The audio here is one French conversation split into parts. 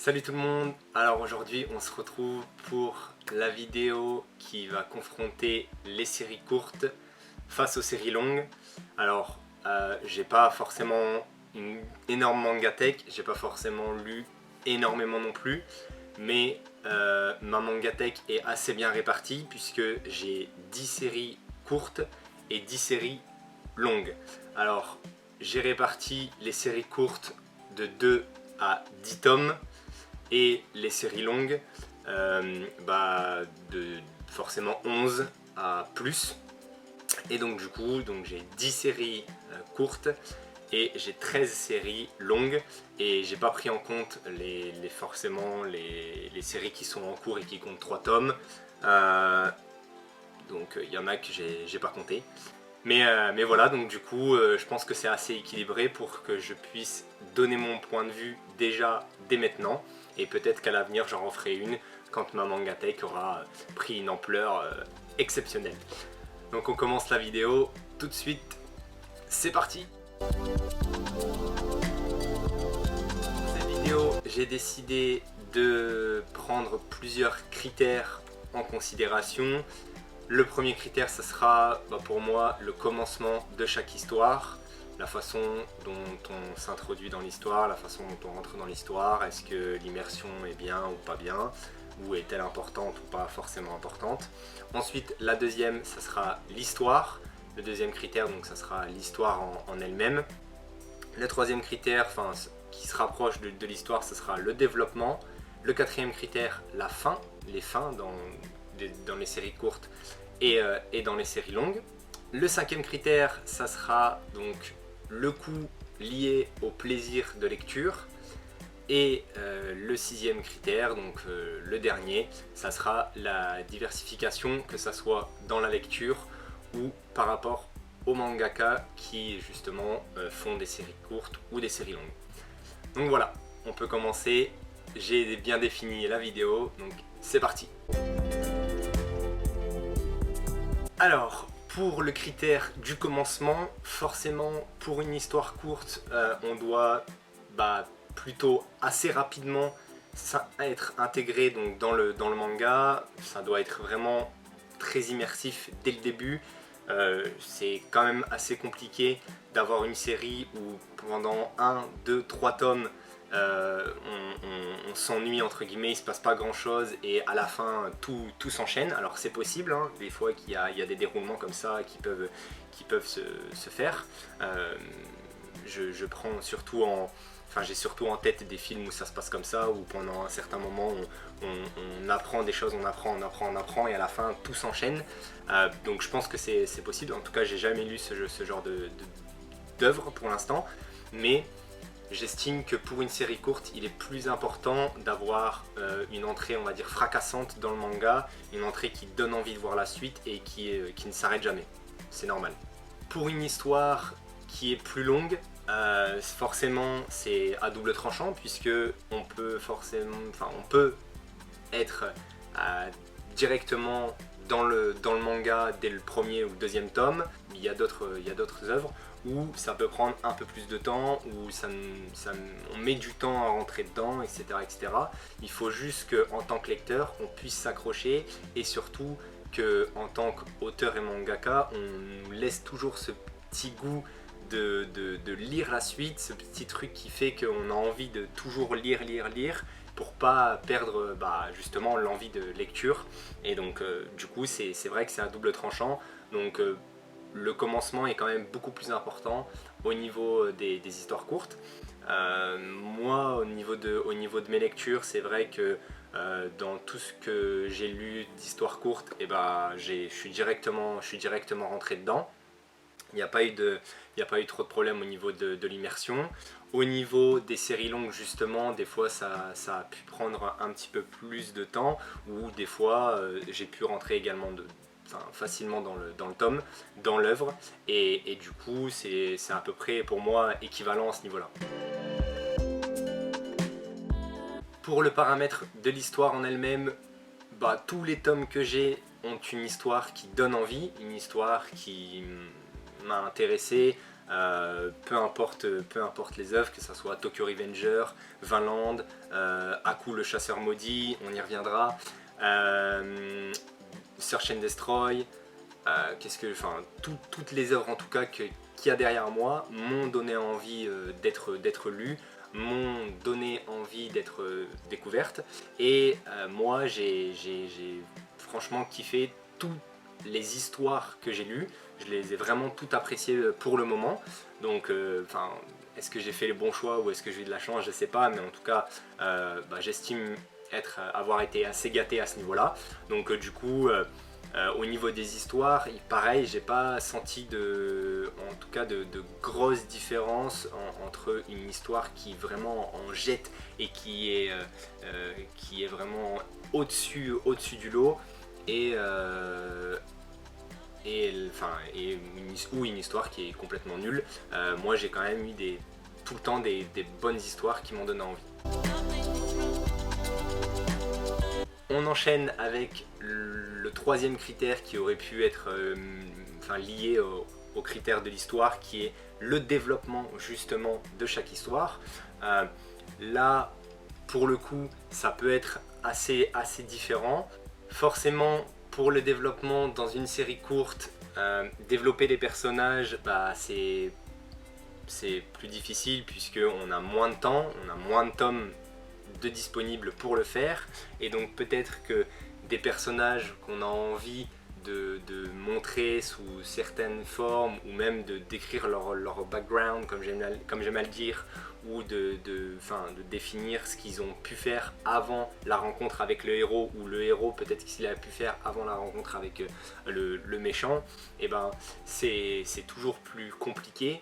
Salut tout le monde. Alors aujourd'hui on se retrouve pour la vidéo qui va confronter les séries courtes face aux séries longues. Alors j'ai pas forcément une énorme manga tech, j'ai pas forcément lu énormément non plus, mais ma manga tech est assez bien répartie puisque j'ai 10 séries courtes et 10 séries longues. Alors j'ai réparti les séries courtes de 2 à 10 tomes et les séries longues de forcément 11 à plus. Et donc du coup j'ai 10 séries courtes et j'ai 13 séries longues, et j'ai pas pris en compte forcément les séries qui sont en cours et qui comptent 3 tomes. Donc il y en a que j'ai pas compté. Mais voilà, donc du coup je pense que c'est assez équilibré pour que je puisse donner mon point de vue déjà dès maintenant, et peut-être qu'à l'avenir j'en referai une quand ma manga tech aura pris une ampleur exceptionnelle. Donc on commence la vidéo tout de suite, c'est parti. Pour cette vidéo, j'ai décidé de prendre plusieurs critères en considération. Le premier critère, ça sera pour moi le commencement de chaque histoire, la façon dont on s'introduit dans l'histoire, la façon dont on rentre dans l'histoire, est-ce que l'immersion est bien ou pas bien, ou est-elle importante ou pas forcément importante. Ensuite, la deuxième, ça sera l'histoire. Le deuxième critère, donc ça sera l'histoire en elle-même. Le troisième critère, qui se rapproche de l'histoire, ce sera le développement. Le quatrième critère, la fin, les fins dans les séries courtes et dans les séries longues. Le cinquième critère, ça sera donc le coût lié au plaisir de lecture. Et le sixième critère, donc le dernier, ça sera la diversification, que ça soit dans la lecture ou par rapport aux mangaka qui justement font des séries courtes ou des séries longues. Donc voilà, on peut commencer. J'ai bien défini la vidéo, donc c'est parti. Alors, pour le critère du commencement, forcément pour une histoire courte, on doit plutôt assez rapidement être intégré donc, dans le manga. Ça doit être vraiment très immersif dès le début. C'est quand même assez compliqué d'avoir une série où pendant 1, 2, 3 tomes on s'ennuie entre guillemets, il se passe pas grand chose et à la fin tout s'enchaîne. Alors c'est possible, hein, des fois qu'il y a des déroulements comme ça qui peuvent se faire. Je prends surtout j'ai surtout en tête des films où ça se passe comme ça, où pendant un certain moment on apprend des choses, on apprend et à la fin tout s'enchaîne. Donc je pense que c'est possible. En tout cas j'ai jamais lu ce genre d'œuvre pour l'instant, mais j'estime que pour une série courte, il est plus important d'avoir une entrée, on va dire, fracassante dans le manga, une entrée qui donne envie de voir la suite et qui ne s'arrête jamais. C'est normal. Pour une histoire qui est plus longue, forcément c'est à double tranchant, puisque on peut être directement dans le manga dès le premier ou deuxième tome. Il y a d'autres œuvres où ça peut prendre un peu plus de temps, où on met du temps à rentrer dedans, etc., etc. Il faut juste qu'en tant que lecteur, on puisse s'accrocher, et surtout qu'en tant qu'auteur et mangaka, on nous laisse toujours ce petit goût de lire la suite, ce petit truc qui fait qu'on a envie de toujours lire, pour pas perdre justement l'envie de lecture. Et donc du coup c'est vrai que c'est à double tranchant. Donc le commencement est quand même beaucoup plus important au niveau des histoires courtes. Moi au niveau de mes lectures, c'est vrai que dans tout ce que j'ai lu d'histoires courtes, je suis directement rentré dedans. Il n'y a pas eu trop de problèmes au niveau de l'immersion. Au niveau des séries longues, justement, des fois ça a pu prendre un petit peu plus de temps, ou des fois j'ai pu rentrer également facilement dans le tome, dans l'œuvre, et du coup c'est à peu près pour moi équivalent à ce niveau-là. Pour le paramètre de l'histoire en elle-même, tous les tomes que j'ai ont une histoire qui donne envie, une histoire qui m'a intéressé, peu importe les œuvres, que ce soit Tokyo Revenger, Vinland, Aku le chasseur maudit, on y reviendra, Search and Destroy, toutes les œuvres en tout cas qu'il y a derrière moi m'ont donné envie d'être lues, m'ont donné envie d'être découvertes, et moi j'ai franchement kiffé toutes les histoires que j'ai lues, je les ai vraiment toutes appréciées pour le moment, donc est-ce que j'ai fait les bons choix ou est-ce que j'ai eu de la chance, je sais pas, mais en tout cas j'estime avoir été assez gâté à ce niveau-là, donc du coup au niveau des histoires, pareil, j'ai pas senti en tout cas de grosses différences entre une histoire qui vraiment en jette et qui est vraiment au-dessus du lot ou une histoire qui est complètement nulle. Moi, j'ai quand même eu tout le temps des bonnes histoires qui m'ont donné envie. On enchaîne avec le troisième critère qui aurait pu être lié au critère de l'histoire, qui est le développement justement de chaque histoire. Là, pour le coup, ça peut être assez différent. Forcément, pour le développement dans une série courte, développer des personnages, c'est plus difficile puisqu'on a moins de temps, on a moins de tomes de disponibles pour le faire, et donc peut-être que des personnages qu'on a envie de montrer sous certaines formes, ou même de décrire leur background comme j'aime à le dire, ou de définir ce qu'ils ont pu faire avant la rencontre avec le héros, ou le héros peut-être ce qu'il a pu faire avant la rencontre avec le méchant, et c'est toujours plus compliqué.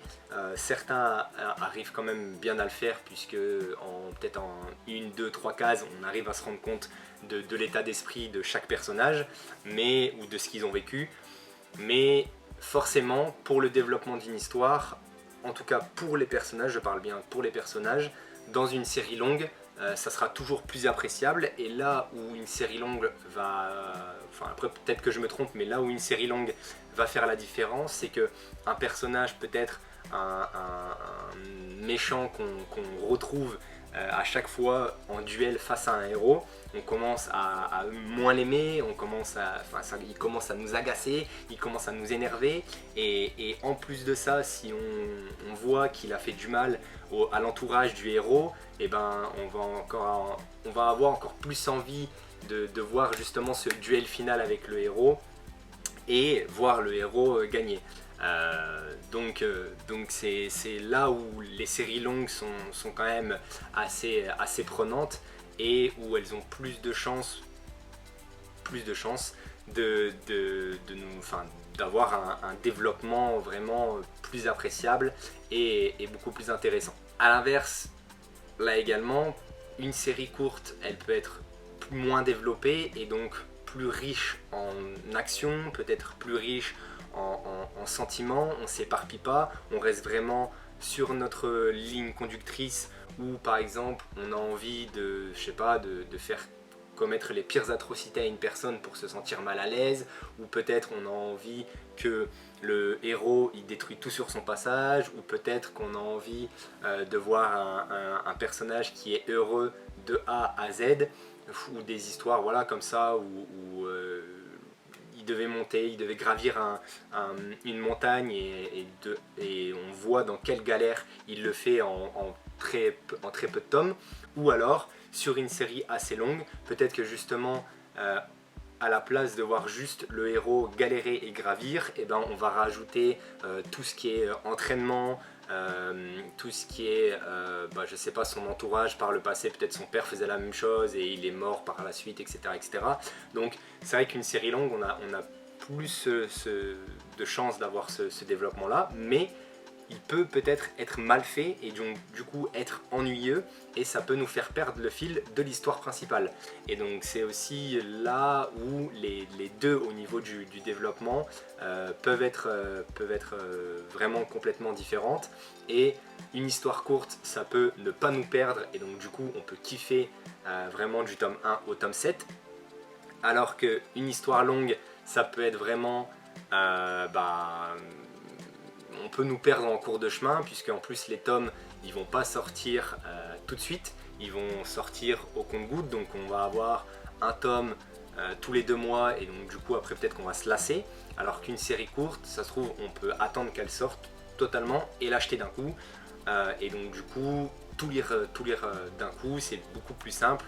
Certains arrivent quand même bien à le faire, puisque peut-être en 1, 2, 3 cases on arrive à se rendre compte de l'état d'esprit de chaque personnage, ou de ce qu'ils ont vécu, mais forcément pour le développement d'une histoire, en tout cas pour les personnages, je parle bien pour les personnages, dans une série longue, ça sera toujours plus appréciable. Et là où une série longue après peut-être que je me trompe, mais là où une série longue va faire la différence, c'est que un personnage, peut-être un méchant qu'on retrouve à chaque fois en duel face à un héros, on commence à moins l'aimer, il commence à nous agacer, il commence à nous énerver, et en plus de ça, si on voit qu'il a fait du mal à l'entourage du héros, on va avoir encore plus envie de voir justement ce duel final avec le héros et voir le héros gagner. Donc c'est là où les séries longues sont quand même assez prenantes, et où elles ont plus de chances d'avoir un développement vraiment plus appréciable et beaucoup plus intéressant. A l'inverse, là également, une série courte, elle peut être moins développée et donc plus riche en action, peut-être plus riche en sentiments, on s'éparpille pas, on reste vraiment sur notre ligne conductrice, où par exemple on a envie de faire commettre les pires atrocités à une personne pour se sentir mal à l'aise, ou peut-être on a envie que le héros il détruit tout sur son passage, ou peut-être qu'on a envie de voir un personnage qui est heureux de A à Z, ou des histoires comme ça où il devait gravir une montagne, et on voit dans quelle galère il le fait en très peu de tomes. Ou alors sur une série assez longue, peut-être que justement à la place de voir juste le héros galérer et gravir, on va rajouter tout ce qui est entraînement, tout ce qui est je sais pas, son entourage par le passé, peut-être son père faisait la même chose et il est mort par la suite, etc. Donc c'est vrai qu'une série longue, on a plus de chances d'avoir ce développement là, mais il peut peut-être être mal fait et donc du coup être ennuyeux, et ça peut nous faire perdre le fil de l'histoire principale. Et donc c'est aussi là où les deux au niveau du développement peuvent être vraiment complètement différentes, et une histoire courte ça peut ne pas nous perdre, et donc du coup on peut kiffer vraiment du tome 1 au tome 7, alors qu'une histoire longue ça peut être vraiment on peut nous perdre en cours de chemin, puisque en plus les tomes ils vont pas sortir tout de suite, ils vont sortir au compte-gouttes, donc on va avoir un tome tous les 2 mois, et donc du coup après peut-être qu'on va se lasser, alors qu'une série courte, ça se trouve on peut attendre qu'elle sorte totalement et l'acheter d'un coup, et donc du coup tout lire d'un coup, c'est beaucoup plus simple.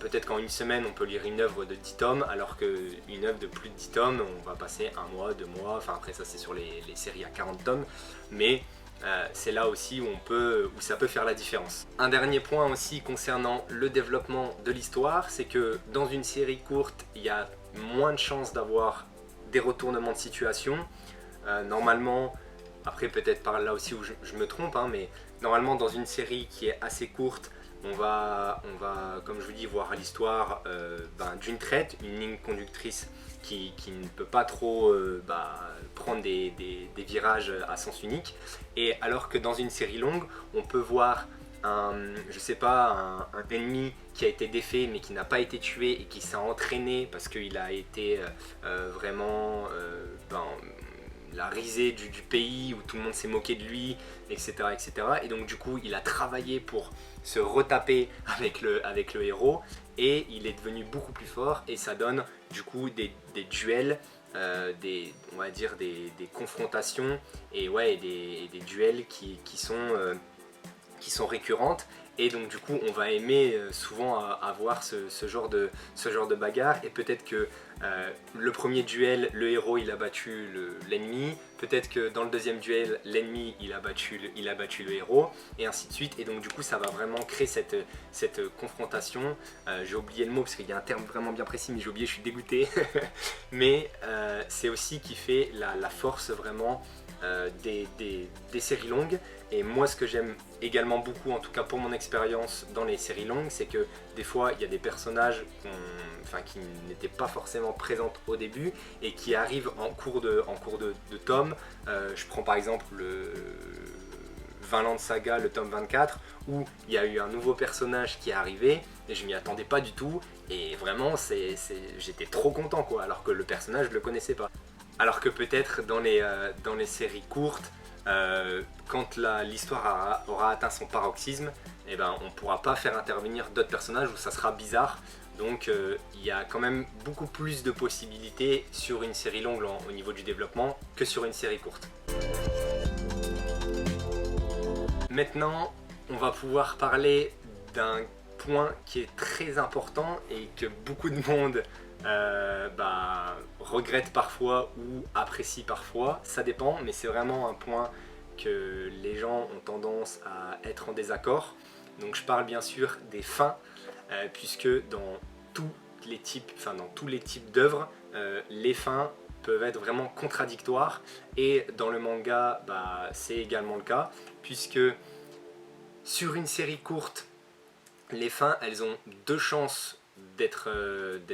Peut-être qu'en une semaine on peut lire une œuvre de 10 tomes, alors qu'une œuvre de plus de 10 tomes, on va passer 1 mois, 2 mois, enfin après ça c'est sur les séries à 40 tomes, mais c'est là aussi où ça peut faire la différence. Un dernier point aussi concernant le développement de l'histoire, c'est que dans une série courte, il y a moins de chances d'avoir des retournements de situation. Normalement, après peut-être par là aussi où je me trompe, hein, mais normalement dans une série qui est assez courte, on va comme je vous dis, voir l'histoire d'une traite, une ligne conductrice qui ne peut pas trop prendre des virages à sens unique. Et alors que dans une série longue, on peut voir un ennemi qui a été défait mais qui n'a pas été tué et qui s'est entraîné parce qu'il a été vraiment la risée du pays, où tout le monde s'est moqué de lui, etc., etc. Et donc du coup, il a travaillé pour se retaper avec le héros, et il est devenu beaucoup plus fort, et ça donne du coup des duels, on va dire des confrontations, et des duels qui sont récurrentes. Et donc du coup on va aimer souvent avoir ce genre de bagarre, et peut-être que le premier duel, le héros il a battu l'ennemi, peut-être que dans le deuxième duel, l'ennemi il a battu le héros, et ainsi de suite. Et donc du coup ça va vraiment créer cette confrontation. J'ai oublié le mot parce qu'il y a un terme vraiment bien précis, mais j'ai oublié, je suis dégoûté. Mais c'est aussi qui fait la force vraiment des séries longues. Et moi ce que j'aime également beaucoup, en tout cas pour mon expérience dans les séries longues, c'est que des fois il y a des personnages qui n'étaient pas forcément présentes au début et qui arrivent en cours de tome. Je prends par exemple le Vinland Saga, le tome 24, où il y a eu un nouveau personnage qui est arrivé et je m'y attendais pas du tout, et vraiment j'étais trop content quoi, alors que le personnage je le connaissais pas. Alors que peut-être dans les séries courtes, quand l'histoire aura atteint son paroxysme, eh ben, on ne pourra pas faire intervenir d'autres personnages, ou ça sera bizarre. Donc il y a quand même beaucoup plus de possibilités sur une série longue au niveau du développement que sur une série courte. Maintenant, on va pouvoir parler d'un point qui est très important et que beaucoup de monde regrette parfois ou apprécie parfois, ça dépend, mais c'est vraiment un point que les gens ont tendance à être en désaccord. Donc je parle bien sûr des fins, puisque dans tous les types d'œuvres, les fins peuvent être vraiment contradictoires, et dans le manga c'est également le cas, puisque sur une série courte, les fins elles ont 2 chances d'être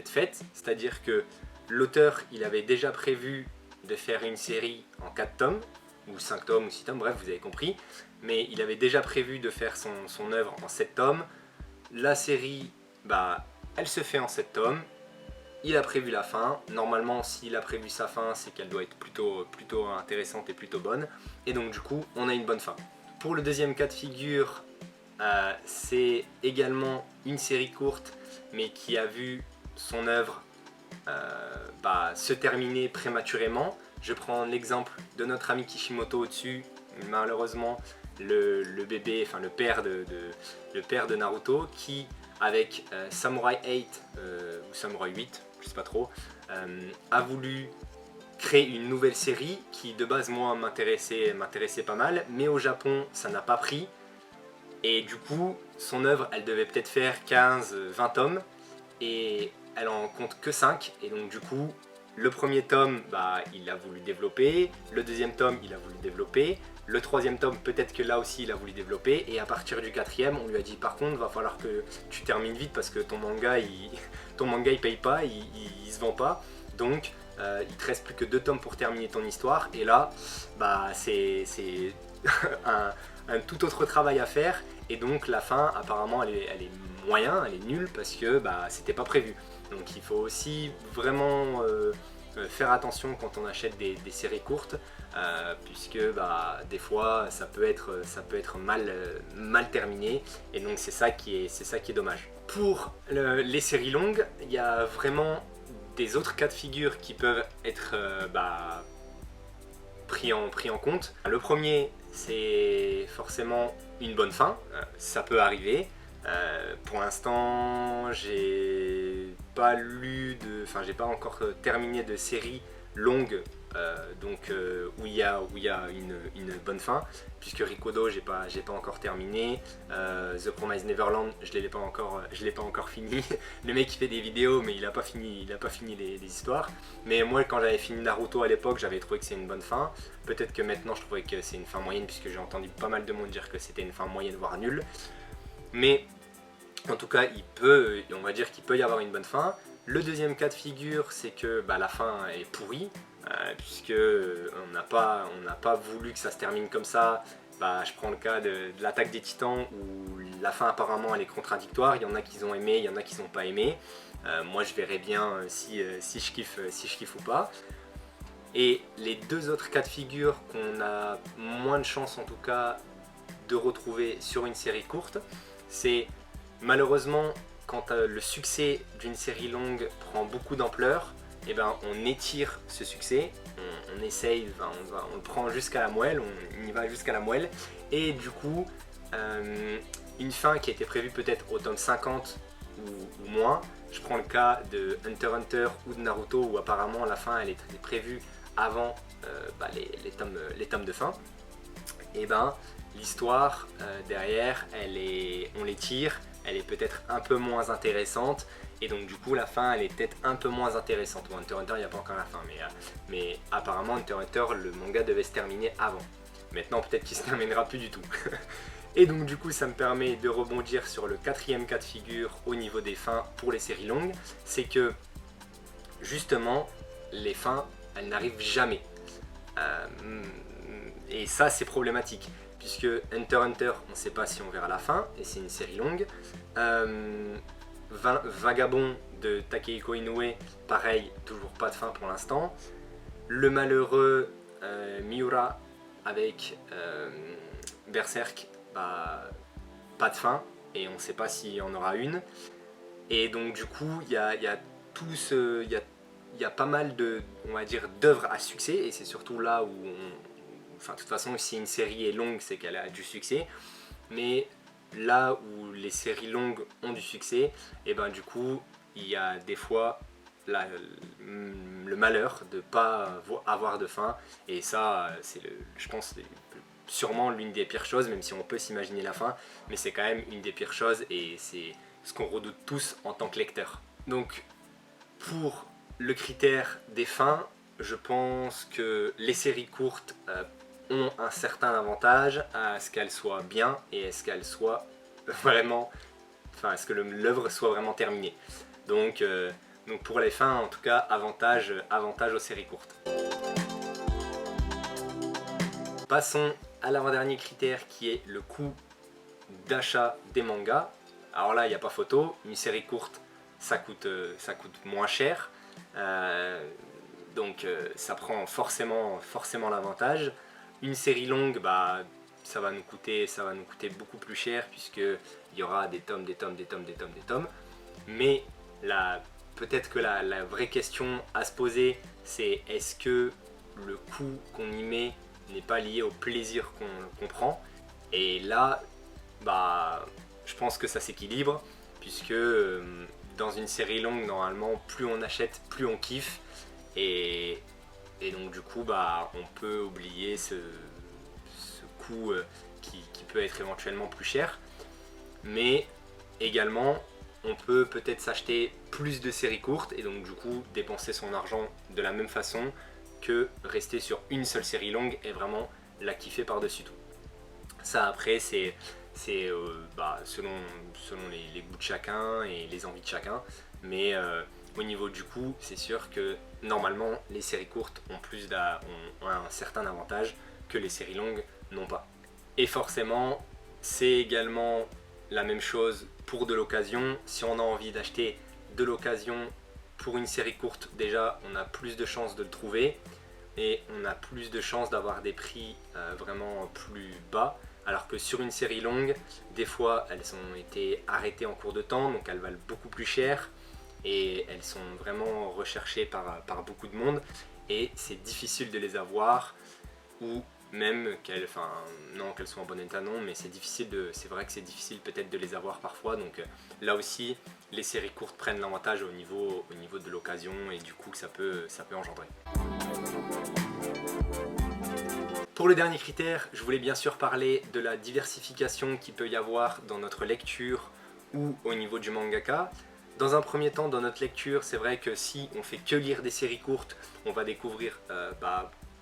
faites, c'est-à-dire que l'auteur il avait déjà prévu de faire une série en 4 tomes, ou 5 tomes, ou 6 tomes, bref vous avez compris, mais il avait déjà prévu de faire son œuvre en 7 tomes, la série elle se fait en 7 tomes, il a prévu la fin, normalement s'il a prévu sa fin c'est qu'elle doit être plutôt intéressante et plutôt bonne, et donc du coup on a une bonne fin. Pour le deuxième cas de figure, c'est également une série courte mais qui a vu son œuvre se terminer prématurément. Je prends l'exemple de notre ami Kishimoto au-dessus, malheureusement le bébé, enfin le père de Naruto, qui avec Samurai 8 ou Samurai 8, je sais pas trop, a voulu créer une nouvelle série qui de base moi m'intéressait pas mal, mais au Japon ça n'a pas pris, et du coup son œuvre elle devait peut-être faire 15-20 tomes et elle en compte que 5, et donc du coup le premier tome il a voulu développer, le deuxième tome il a voulu développer, le troisième tome peut-être que là aussi il a voulu développer, et à partir du quatrième on lui a dit par contre va falloir que tu termines vite parce que ton manga il paye pas, il se vend pas, donc il te reste plus que 2 tomes pour terminer ton histoire, et là c'est un tout autre travail à faire, et donc la fin apparemment elle est moyen, elle est nulle parce que c'était pas prévu. Donc il faut aussi vraiment faire attention quand on achète des séries courtes, puisque des fois ça peut être mal terminé, et donc c'est ça qui est dommage. Pour les séries longues, il y a vraiment des autres cas de figure qui peuvent être pris en compte. Le premier, c'est forcément une bonne fin, ça peut arriver. Pour l'instant, j'ai pas encore terminé de série longue, où il y a une bonne fin, puisque Rikodo j'ai pas encore terminé, The Promised Neverland je l'ai pas encore fini. Le mec il fait des vidéos mais il a pas fini les histoires. Mais moi quand j'avais fini Naruto à l'époque, j'avais trouvé que c'est une bonne fin. Peut-être que maintenant je trouvais que c'est une fin moyenne, puisque j'ai entendu pas mal de monde dire que c'était une fin moyenne voire nulle. Mais en tout cas, on va dire qu'il peut y avoir une bonne fin. Le deuxième cas de figure, c'est que la fin est pourrie, puisque on n'a pas voulu que ça se termine comme ça. Je prends le cas de l'attaque des Titans, où la fin apparemment elle est contradictoire. Il y en a qui ont aimé, il y en a qui n'ont pas aimé. Moi je verrai bien si je kiffe ou pas. Et les deux autres cas de figure qu'on a moins de chance en tout cas de retrouver sur une série courte, c'est malheureusement quand le succès d'une série longue prend beaucoup d'ampleur, on étire ce succès, on essaye, on le prend jusqu'à la moelle, on y va jusqu'à la moelle, et du coup une fin qui était prévue peut-être au tome 50 ou moins, je prends le cas de Hunter x Hunter ou de Naruto, où apparemment la fin elle était prévue avant les tomes de fin, et l'histoire derrière on l'étire, elle est peut-être un peu moins intéressante, et donc du coup la fin elle est peut-être un peu moins intéressante. Bon, Hunter x Hunter il n'y a pas encore la fin, mais apparemment Hunter x Hunter le manga devait se terminer avant. Maintenant peut-être qu'il se terminera plus du tout. Et donc du coup ça me permet de rebondir sur le quatrième cas de figure au niveau des fins pour les séries longues, c'est que justement les fins elles n'arrivent jamais. Et ça c'est problématique, puisque Hunter x Hunter on ne sait pas si on verra la fin, et c'est une série longue. Vagabond de Takehiko Inoue, pareil, toujours pas de fin pour l'instant. Le malheureux Miura avec Berserk, pas de fin, et on ne sait pas s'il y en aura une. Et donc du coup il y a pas mal on va dire, d'œuvres à succès, et c'est surtout là où de toute façon si une série est longue c'est qu'elle a du succès, mais là où les séries longues ont du succès, et du coup il y a des fois le malheur de ne pas avoir de fin, et ça c'est je pense sûrement l'une des pires choses, même si on peut s'imaginer la fin, mais c'est quand même une des pires choses, et c'est ce qu'on redoute tous en tant que lecteur. Donc pour le critère des fins, je pense que les séries courtes ont un certain avantage à ce qu'elles soient bien, et à ce qu'elles soient vraiment, à ce que l'œuvre soit vraiment terminée. Donc pour les fins, en tout cas, avantage aux séries courtes. Passons à l'avant-dernier critère, qui est le coût d'achat des mangas. Alors là, il n'y a pas photo, une série courte, ça coûte moins cher. Donc ça prend forcément l'avantage. Une série longue, ça va nous coûter beaucoup plus cher, puisqu'il y aura des tomes. Mais peut-être que la vraie question à se poser, c'est est-ce que le coût qu'on y met n'est pas lié au plaisir qu'on prend? Et là, je pense que ça s'équilibre, puisque dans une série longue, normalement, plus on achète, plus on kiffe, et donc du coup, on peut oublier ce coût qui peut être éventuellement plus cher. Mais également, on peut peut-être s'acheter plus de séries courtes, et donc du coup dépenser son argent de la même façon que rester sur une seule série longue et vraiment la kiffer par-dessus tout. Ça après c'est selon les goûts de chacun et les envies de chacun, mais au niveau du coût, c'est sûr que normalement les séries courtes ont un certain avantage que les séries longues n'ont pas. Et forcément, c'est également la même chose pour de l'occasion. Si on a envie d'acheter de l'occasion pour une série courte, déjà on a plus de chances de le trouver et on a plus de chances d'avoir des prix vraiment plus bas. Alors que sur une série longue, des fois elles ont été arrêtées en cours de temps, donc elles valent beaucoup plus cher et elles sont vraiment recherchées par beaucoup de monde et c'est difficile de les avoir, ou même qu'elles soient en bon état, non, mais c'est vrai que c'est difficile peut-être de les avoir parfois, donc là aussi les séries courtes prennent l'avantage au niveau de l'occasion et du coup ça peut engendrer. Pour le dernier critère, je voulais bien sûr parler de la diversification qu'il peut y avoir dans notre lecture ou au niveau du mangaka. Dans un premier temps, dans notre lecture, c'est vrai que si on fait que lire des séries courtes, on va découvrir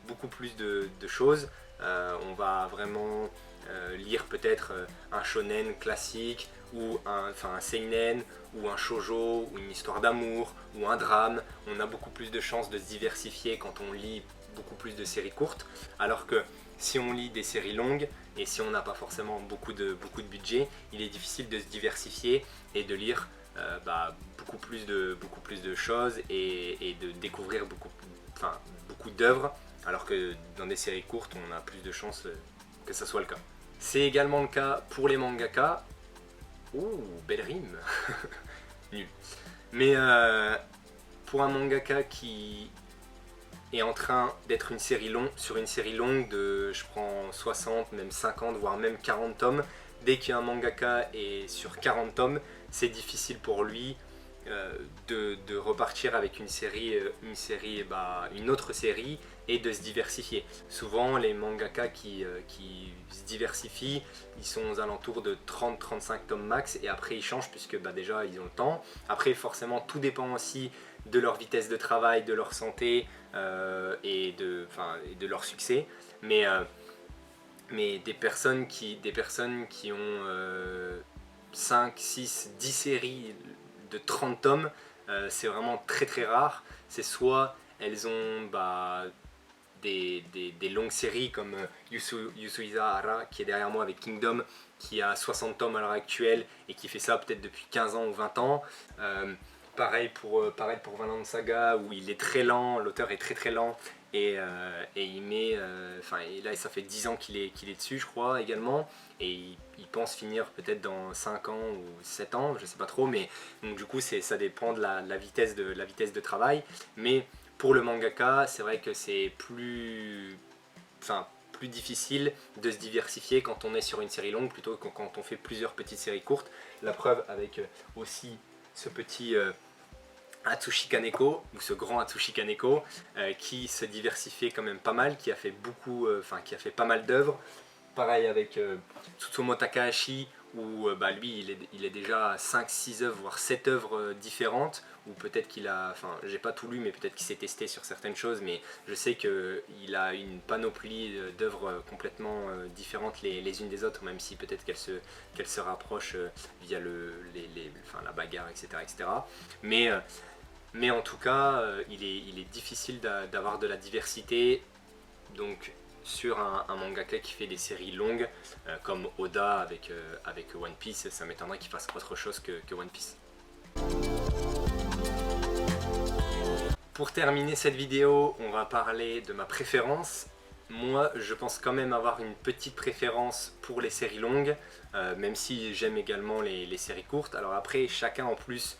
beaucoup plus de choses. On va vraiment lire peut-être un shonen classique ou un seinen ou un shoujo ou une histoire d'amour ou un drame. On a beaucoup plus de chances de se diversifier quand on lit beaucoup plus de séries courtes, alors que si on lit des séries longues et si on n'a pas forcément beaucoup de budget, il est difficile de se diversifier et de lire beaucoup plus de choses et de découvrir beaucoup d'œuvres, alors que dans des séries courtes on a plus de chances que ça soit le cas. C'est également le cas pour les mangaka. Ouh, belle rime. Nul. Mais pour un mangaka qui est en train d'être sur une série longue de, je prends 60, même 50, voire même 40 tomes, dès qu'un mangaka est sur 40 tomes, c'est difficile pour lui de repartir avec une autre série et de se diversifier. Souvent les mangaka qui se diversifient, ils sont aux alentours de 30-35 tomes max et après ils changent puisque déjà ils ont le temps. Après forcément tout dépend aussi de leur vitesse de travail, de leur santé et de leur succès. Mais des personnes qui ont 5, 6, 10 séries de 30 tomes, c'est vraiment très très rare. C'est soit elles ont des longues séries comme Yusui Hara qui est derrière moi avec Kingdom, qui a 60 tomes à l'heure actuelle et qui fait ça peut-être depuis 15 ans ou 20 ans. Pareil pour Vinland Saga où il est très lent, l'auteur est très très lent et il met, et là ça fait 10 ans qu'il est dessus je crois également, et il pense finir peut-être dans 5 ans ou 7 ans, je sais pas trop, mais donc du coup ça dépend de la vitesse de travail. Mais pour le mangaka, c'est vrai que c'est plus difficile de se diversifier quand on est sur une série longue plutôt que quand on fait plusieurs petites séries courtes. La preuve avec aussi ce petit Atsushi Kaneko, ou ce grand Atsushi Kaneko, qui se diversifiait quand même pas mal, qui a fait pas mal d'œuvres. Pareil avec Tsutomu Takahashi, où lui il est déjà à 5-6 œuvres, voire 7 œuvres différentes, ou peut-être qu'il a, j'ai pas tout lu, mais peut-être qu'il s'est testé sur certaines choses, mais je sais qu'il a une panoplie d'œuvres complètement différentes les unes des autres, même si peut-être qu'elles se rapprochent via la bagarre, etc. Mais en tout cas, il est difficile d'avoir de la diversité, donc sur un mangaka qui fait des séries longues comme Oda avec One Piece, ça m'étonnerait qu'il fasse autre chose que One Piece. Pour terminer cette vidéo, on va parler de ma préférence. Moi, je pense quand même avoir une petite préférence pour les séries longues, même si j'aime également les séries courtes. Alors après, chacun en plus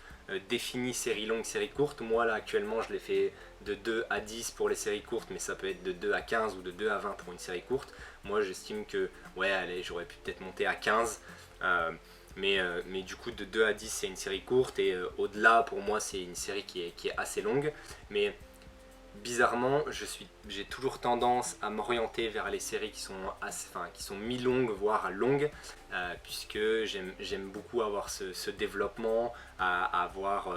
définit séries longues, séries courtes. Moi là actuellement je l'ai fait de 2 à 10 pour les séries courtes, mais ça peut être de 2 à 15 ou de 2 à 20 pour une série courte. Moi j'estime que ouais allez, j'aurais pu peut-être monter à 15, mais du coup de 2 à 10 c'est une série courte, et au-delà pour moi c'est une série qui est assez longue. Mais bizarrement, j'ai toujours tendance à m'orienter vers les séries qui sont mi-longues, voire longues, puisque j'aime beaucoup avoir ce développement, à voir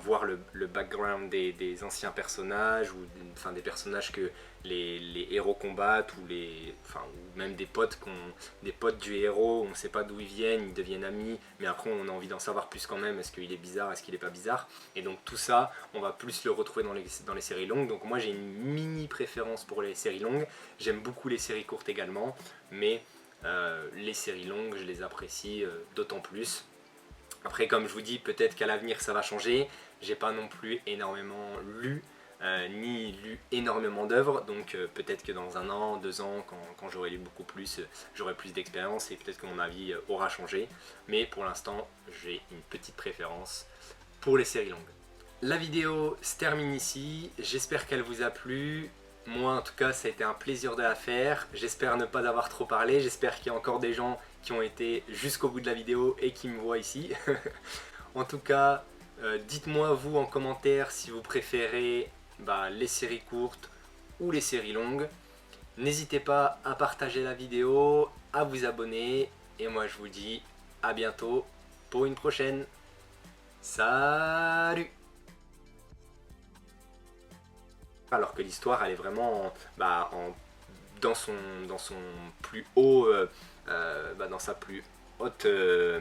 voir le background des anciens personnages, ou des personnages que les héros combattent, ou même des potes du héros, on ne sait pas d'où ils viennent, ils deviennent amis, mais après on a envie d'en savoir plus quand même, est-ce qu'il est bizarre, est-ce qu'il n'est pas bizarre, et donc tout ça, on va plus le retrouver dans les séries longues. Donc moi j'ai une mini préférence pour les séries longues, j'aime beaucoup les séries courtes également, mais les séries longues je les apprécie d'autant plus. Après, comme je vous dis, peut-être qu'à l'avenir ça va changer. J'ai pas non plus énormément lu, ni lu énormément d'œuvres, donc peut-être que dans 1 an, 2 ans, quand j'aurai lu beaucoup plus, j'aurai plus d'expérience et peut-être que mon avis aura changé. Mais pour l'instant, j'ai une petite préférence pour les séries longues. La vidéo se termine ici, j'espère qu'elle vous a plu. Moi en tout cas ça a été un plaisir de la faire, j'espère ne pas avoir trop parlé, j'espère qu'il y a encore des gens qui ont été jusqu'au bout de la vidéo et qui me voient ici. En tout cas, dites-moi vous en commentaire si vous préférez les séries courtes ou les séries longues. N'hésitez pas à partager la vidéo, à vous abonner et moi je vous dis à bientôt pour une prochaine. Salut! Alors que l'histoire elle est vraiment dans son plus haut, dans sa plus haute... Est-ce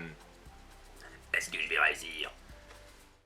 que je vais réussir?